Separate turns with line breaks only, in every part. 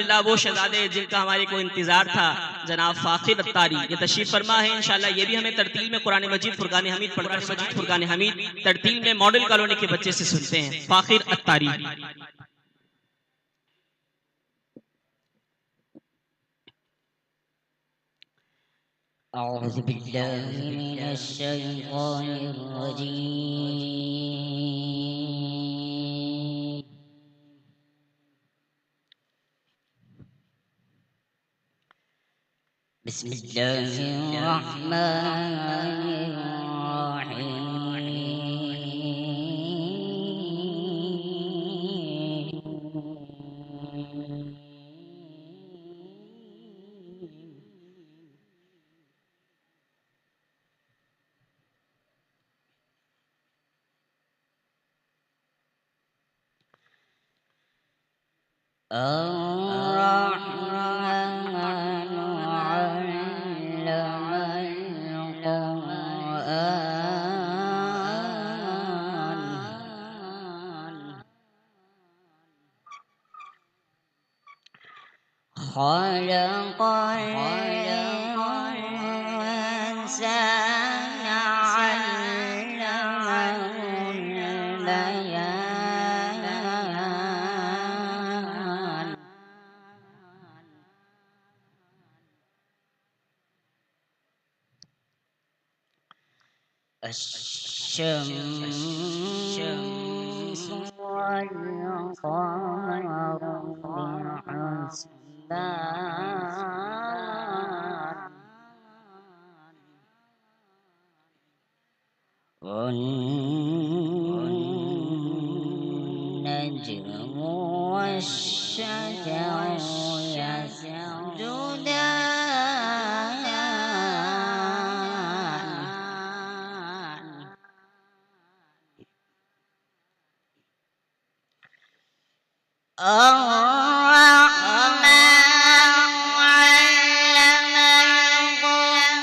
अल्हम्दुलिल्लाह वो शहजादे जिनका हमारे को इंतजार था, जनाब फाखिर अत्तारी, ये तशरीफ फरमा है। इंशाल्लाह ये भी हमें तरतील में कुरान मजीद फुरकान हमीद पढ़कर फुरकान हमीद तरतील में मॉडल कॉलोनी के बच्चे से सुनते हैं। फाखिर अत्तारी।
أعوذ بالله من الشيطان الرجيم. بسم الله الرحمن الرحيم. الرحمن علم القرآن خلق الإنسان علمه البيان. الشمس والقمر بحسبان والنجم والشجر يسجدان. الرحمن علم القرآن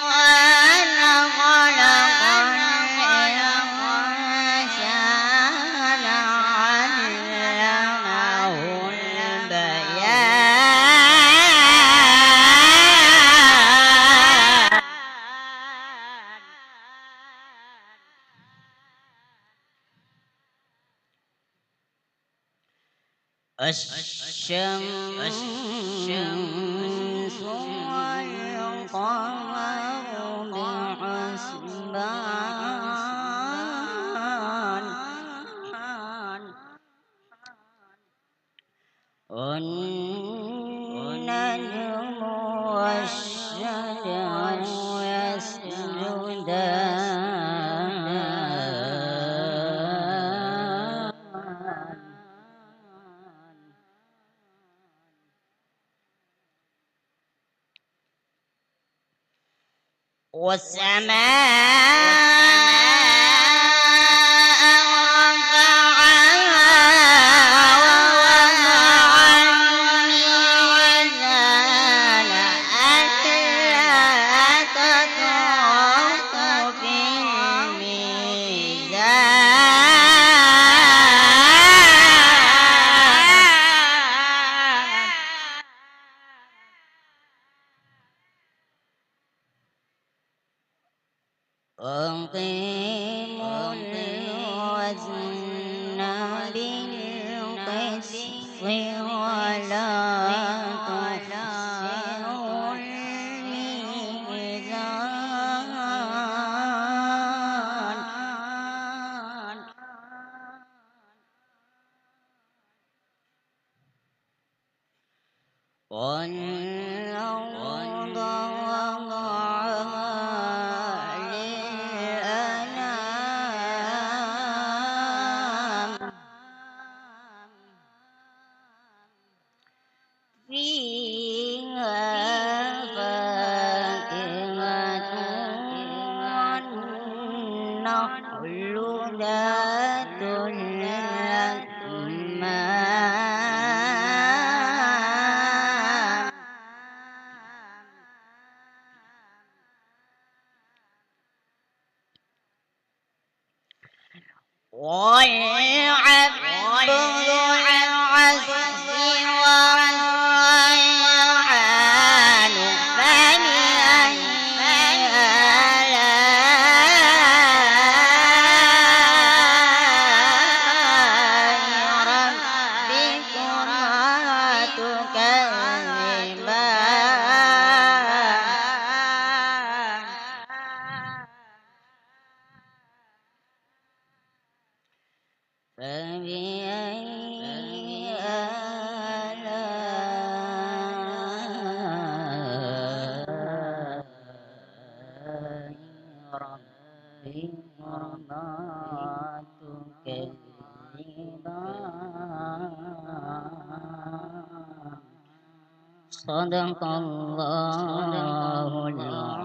خلق الإنسان علمه البيان. الشمس والقمر بحسبان والنجم والشجر يسجدان. والسماء رفعها ووضع الميزان ألا تطغوا في الميزان. وأقيموا الوزن بالقسط ولا تخسروا الميزان. والأرض وضعها للأنام فيها فاكهة والنخل ذات الأكمام. والعبد ذو العصف والريحان فبأي آلاء ربكما تكذبان صدق الله العظيم.